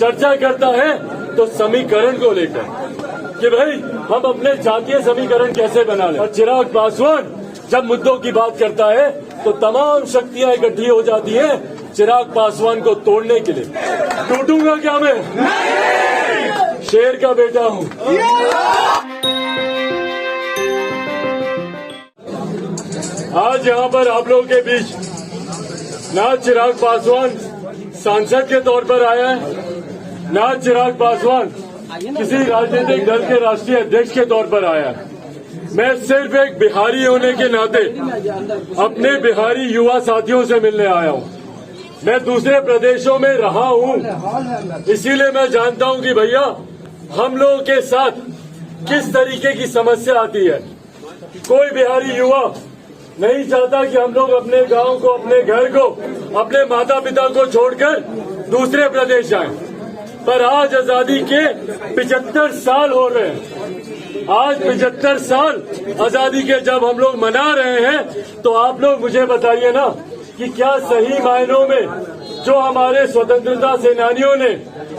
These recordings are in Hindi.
चर्चा करता है तो समीकरण को लेकर कि भाई हम अपने जातीय समीकरण कैसे बना लें। और चिराग पासवान जब मुद्दों की बात करता है तो तमाम शक्तियां इकट्ठी हो जाती है चिराग पासवान को तोड़ने के लिए। टूटूंगा क्या मैं? शेर का बेटा हूं। आज यहाँ पर आप लोगों के बीच ना चिराग पासवान सांसद के तौर पर आया है, ना चिराग पासवान किसी राजनीतिक दल के राष्ट्रीय अध्यक्ष के तौर पर आया है। मैं सिर्फ एक बिहारी होने के नाते अपने बिहारी युवा साथियों से मिलने आया हूँ। मैं दूसरे प्रदेशों में रहा हूँ, इसीलिए मैं जानता हूँ कि भैया हम लोगों के साथ किस तरीके की समस्या आती है। कोई बिहारी युवा नहीं चाहता कि हम लोग अपने गांव को, अपने घर को, अपने माता पिता को छोड़कर दूसरे प्रदेश जाएं। पर आज आजादी के 75 साल हो रहे हैं। आज 75 साल आजादी के जब हम लोग मना रहे हैं तो आप लोग मुझे बताइए ना कि क्या सही मायनों में जो हमारे स्वतंत्रता सेनानियों ने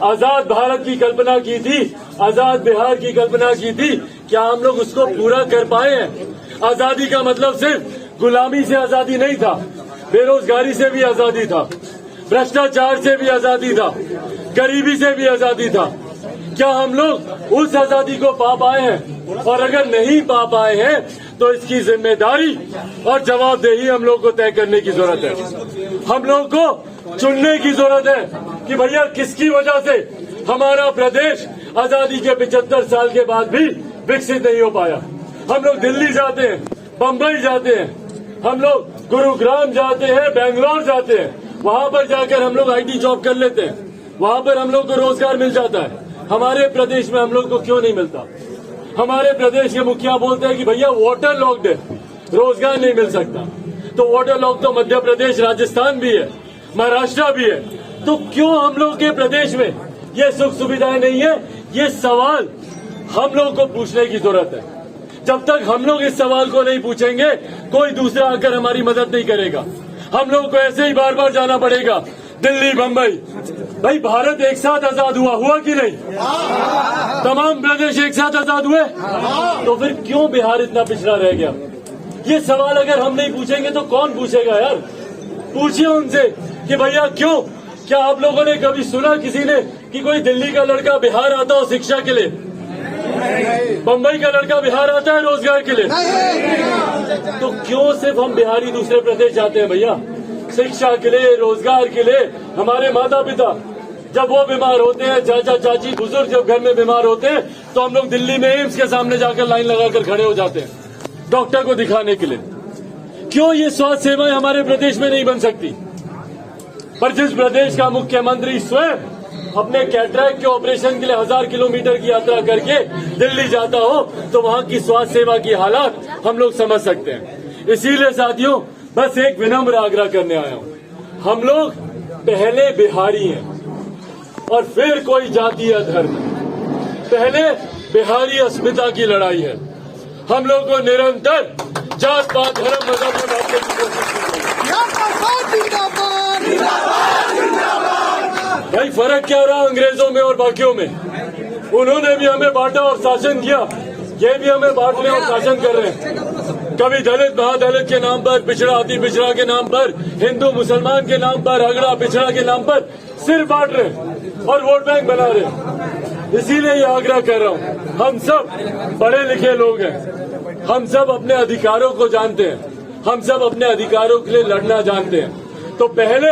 आजाद भारत की कल्पना की थी, आजाद बिहार की कल्पना की थी, क्या हम लोग उसको पूरा कर पाए हैं? आजादी का मतलब सिर्फ गुलामी से आजादी नहीं था, बेरोजगारी से भी आजादी था, भ्रष्टाचार से भी आजादी था, गरीबी से भी आजादी था। क्या हम लोग उस आजादी को पा पाए हैं? और अगर नहीं पा पाए हैं तो इसकी जिम्मेदारी और जवाबदेही हम लोग को तय करने की जरूरत है। हम लोग को चुनने की जरूरत है कि भैया किसकी वजह से हमारा प्रदेश आजादी के 75 साल के बाद भी विकसित नहीं हो पाया। हम लोग दिल्ली जाते हैं, बम्बई जाते हैं, हम लोग गुरुग्राम जाते हैं, बेंगलोर जाते हैं, वहां पर जाकर हम लोग आईटी जॉब कर लेते हैं, वहां पर हम लोग को रोजगार मिल जाता है। हमारे प्रदेश में हम लोग को क्यों नहीं मिलता? हमारे प्रदेश के मुखिया बोलते हैं कि भैया वाटर लॉक्ड है, रोजगार नहीं मिल सकता। तो वाटर लॉक तो मध्य प्रदेश, राजस्थान भी है, महाराष्ट्र भी है। तो क्यों हम लोग के प्रदेश में ये सुख सुविधाएं नहीं है? ये सवाल हम लोग को पूछने की जरूरत है। जब तक हम लोग इस सवाल को नहीं पूछेंगे कोई दूसरा आकर हमारी मदद नहीं करेगा। हम लोग को ऐसे ही बार बार जाना पड़ेगा दिल्ली, बम्बई। भाई भारत एक साथ आजाद हुआ कि नहीं? तमाम प्रदेश एक साथ आजाद हुए, तो फिर क्यों बिहार इतना पिछड़ा रह गया? ये सवाल अगर हम नहीं पूछेंगे तो कौन पूछेगा यार? पूछिए उनसे कि भैया क्यों? क्या आप लोगों ने कभी सुना किसी ने कि कोई दिल्ली का लड़का बिहार आता हो शिक्षा के लिए? बम्बई का लड़का बिहार आता है रोजगार के लिए? तो क्यों सिर्फ हम बिहारी दूसरे प्रदेश जाते हैं भैया? शिक्षा के लिए, रोजगार के लिए। हमारे माता पिता जब वो बीमार होते हैं, चाचा चाची बुजुर्ग जब घर में बीमार होते हैं तो हम लोग दिल्ली में एम्स के सामने जाकर लाइन लगाकर खड़े हो जाते हैं डॉक्टर को दिखाने के लिए। क्यों ये स्वास्थ्य सेवाएं हमारे प्रदेश में नहीं बन सकती? पर जिस प्रदेश का मुख्यमंत्री स्वयं अपने कैटरैक्ट के ऑपरेशन के लिए 1000 किलोमीटर की यात्रा करके दिल्ली जाता हो तो वहां की स्वास्थ्य सेवा की हालात हम लोग समझ सकते हैं। इसीलिए साथियों बस एक विनम्र आग्रह करने आया हूं। हम लोग पहले बिहारी हैं और फिर कोई जाति या धर्म। पहले बिहारी अस्मिता की लड़ाई है। हम लोग को निरंतर जात पात धर्म मजहब में बांटने की कोशिश भाई फर्क क्या रहा अंग्रेजों में और बाकियों में? उन्होंने भी हमें बांटा और शासन किया, ये भी हमें बांटने और शासन कर रहे हैं। कभी दलित महादलित के नाम पर, पिछड़ा अति पिछड़ा के नाम पर, हिंदू मुसलमान के नाम पर, अगड़ा पिछड़ा के नाम पर सिर बांट रहे और वोट बैंक बना रहे। इसीलिए ये आग्रह कर रहा हूँ, हम सब पढ़े लिखे लोग हैं, हम सब अपने अधिकारों को जानते हैं, हम सब अपने अधिकारों के लिए लड़ना जानते हैं। तो पहले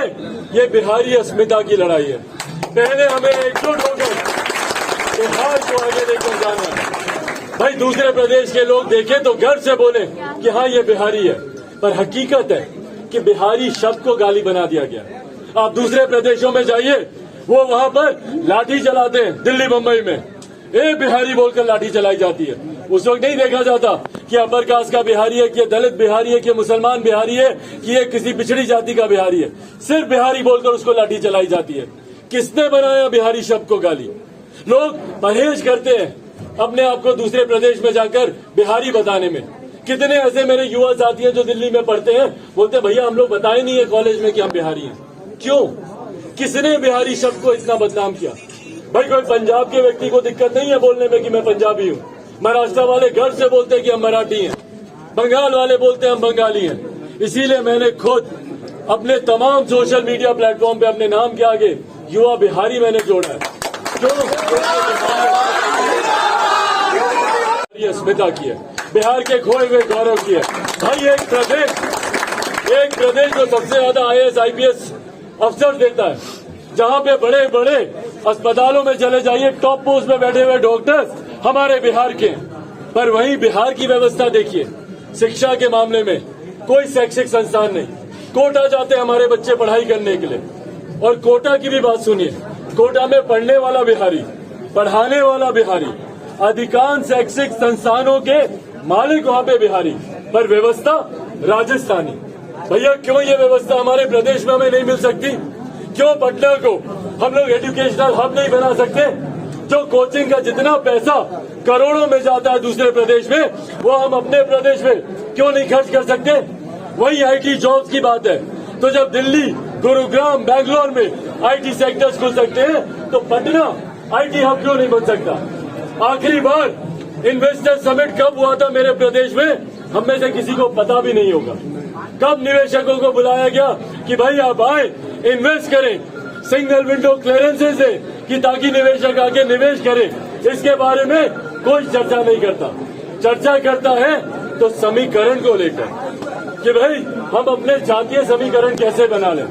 ये बिहारी अस्मिता की लड़ाई है। पहले हमें एकजुट होकर बिहार को आगे लेकर जाना है। भाई दूसरे प्रदेश के लोग देखें तो गर्व से बोले कि हाँ ये बिहारी है, पर हकीकत है कि बिहारी शब्द को गाली बना दिया गया। आप दूसरे प्रदेशों में जाइए, वो वहां पर लाठी चलाते हैं। दिल्ली बम्बई में ए बिहारी बोलकर लाठी चलाई जाती है। उस वक्त नहीं देखा जाता कि अपर कास्ट का बिहारी है, कि दलित बिहारी है, कि मुसलमान बिहारी है, कि ये किसी पिछड़ी जाति का बिहारी है। सिर्फ बिहारी बोलकर उसको लाठी चलाई जाती है। किसने बनाया बिहारी शब्द को गाली? लोग परहेज करते हैं अपने आप को दूसरे प्रदेश में जाकर बिहारी बताने में। कितने ऐसे मेरे युवा साथी हैं जो दिल्ली में पढ़ते हैं, बोलते हैं भैया हम लोग बताए नहीं है कॉलेज में कि हम बिहारी हैं। क्यों? किसने बिहारी शब्द को इतना बदनाम किया? भाई कोई पंजाब के व्यक्ति को दिक्कत नहीं है बोलने में कि मैं पंजाबी हूँ। महाराष्ट्र वाले गर्व से बोलते हैं कि हम मराठी हैं, बंगाल वाले बोलते हैं हम बंगाली हैं। इसीलिए मैंने खुद अपने तमाम सोशल मीडिया प्लेटफॉर्म पे अपने नाम के आगे युवा बिहारी मैंने जोड़ा है, जो अस्मिता की है, बिहार के खोए हुए गौरव की है। भाई एक प्रदेश जो सबसे ज्यादा IAS IPS अफसर देता है, जहाँ पे बड़े बड़े अस्पतालों में चले जाइए टॉप पोस्ट पे बैठे हुए डॉक्टर्स हमारे बिहार के हैं। पर वहीं बिहार की व्यवस्था देखिए, शिक्षा के मामले में कोई शैक्षिक संस्थान नहीं। कोटा जाते हमारे बच्चे पढ़ाई करने के लिए, और कोटा की भी बात सुनिए, कोटा में पढ़ने वाला बिहारी, पढ़ाने वाला बिहारी, अधिकांश शैक्षिक संस्थानों के मालिक वहाँ पे बिहारी, पर व्यवस्था राजस्थानी। भैया क्यों ये व्यवस्था हमारे प्रदेश में हमें नहीं मिल सकती? क्यों पटना को हम लोग एजुकेशनल हब नहीं बना सकते? जो कोचिंग का जितना पैसा करोड़ों में जाता है दूसरे प्रदेश में, वो हम अपने प्रदेश में क्यों नहीं खर्च कर सकते? वही IT जॉब्स की बात है, तो जब दिल्ली, गुरुग्राम, बेंगलोर में IT सेक्टर्स खुल सकते हैं, तो पटना IT हब क्यों नहीं बन सकता? आखिरी बार इन्वेस्टर समिट कब हुआ था मेरे प्रदेश में? हम में से किसी को पता भी नहीं होगा। कब निवेशकों को बुलाया गया कि भाई आप आए, इन्वेस्ट करें, सिंगल विंडो क्लियरेंसेस है कि ताकि निवेशक आके निवेश करें? इसके बारे में कोई चर्चा नहीं करता। चर्चा करता है तो समीकरण को लेकर कि भाई हम अपने जातीय समीकरण कैसे बना लें,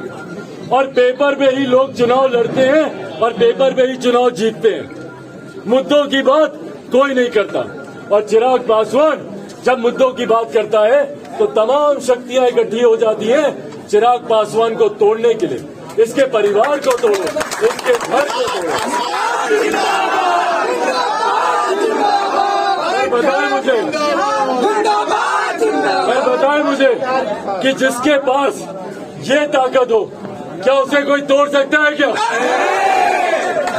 और पेपर पे ही लोग चुनाव लड़ते हैं और पेपर पे ही चुनाव जीतते हैं। मुद्दों की बात कोई नहीं करता, और चिराग पासवान जब मुद्दों की बात करता है तो तमाम शक्तियां इकट्ठी हो जाती हैं चिराग पासवान को तोड़ने के लिए। इसके परिवार को तोड़ो, इसके घर को तोड़ो। बताएं मुझे कि जिसके पास ये ताकत हो, क्या उसे कोई तोड़ सकता है? क्या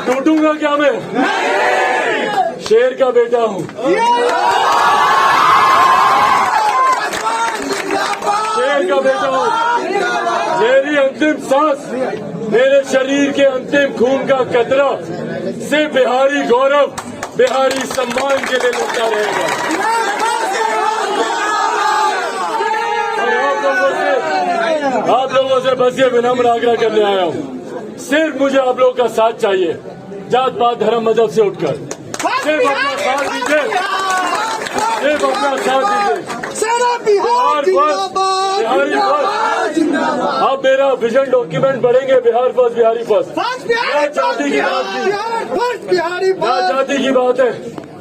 टूटूंगा क्या मैं? शेर का बेटा हूँ, शेर का बेटा हूँ। मेरी अंतिम सांस, मेरे शरीर के अंतिम खून का कतरा से बिहारी गौरव, बिहारी सम्मान के लिए लड़ता रहेगा। और आप लोगों से बस ये विनम्र आग्रह करने आया हूँ, सिर्फ मुझे आप लोगों का साथ चाहिए, जात पात धर्म मजहब से उठकर सिर्फ अपना साथ दीजिए, सिर्फ अपना साथ दीजिए। बिहारी फर्स्ट, आप मेरा विजन डॉक्यूमेंट पढ़ेंगे, बिहार फर्स्ट, बिहारी फर्स्ट। ना जाति की बात है, ना जाति की बात है,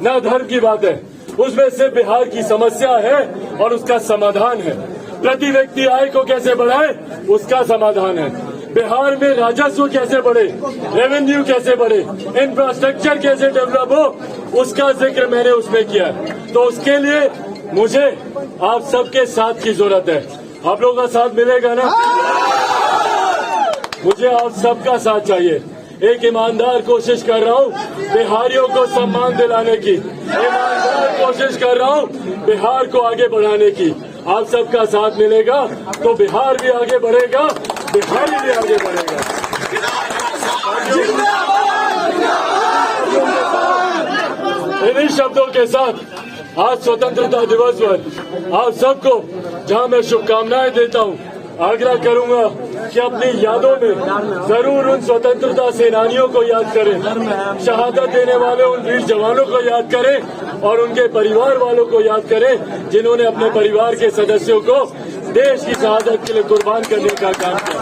ना धर्म की बात है, उसमें सिर्फ बिहार की समस्या है और उसका समाधान है। प्रति व्यक्ति आय को कैसे बढ़ाए, उसका समाधान है। बिहार में राजस्व कैसे बढ़े, रेवेन्यू कैसे बढ़े, इंफ्रास्ट्रक्चर कैसे डेवलप हो, उसका जिक्र मैंने उसमें किया। तो उसके लिए मुझे आप सबके साथ की जरूरत है। आप लोगों का साथ मिलेगा ना? मुझे आप सबका साथ चाहिए। एक ईमानदार कोशिश कर रहा हूँ बिहारियों को सम्मान दिलाने की, ईमानदार कोशिश कर रहा हूँ बिहार को आगे बढ़ाने की। आप सबका साथ मिलेगा तो बिहार भी आगे बढ़ेगा, बिहारी भी आगे बढ़ेगा। इन्हीं शब्दों के साथ आज स्वतंत्रता दिवस पर आप सबको जहां मैं शुभकामनाएं देता हूं, आग्रह करूंगा कि अपनी यादों में जरूर उन स्वतंत्रता सेनानियों को याद करें, शहादत देने वाले उन वीर जवानों को याद करें और उनके परिवार वालों को याद करें जिन्होंने अपने परिवार के सदस्यों को देश की शहादत के लिए कुर्बान करने का काम किया।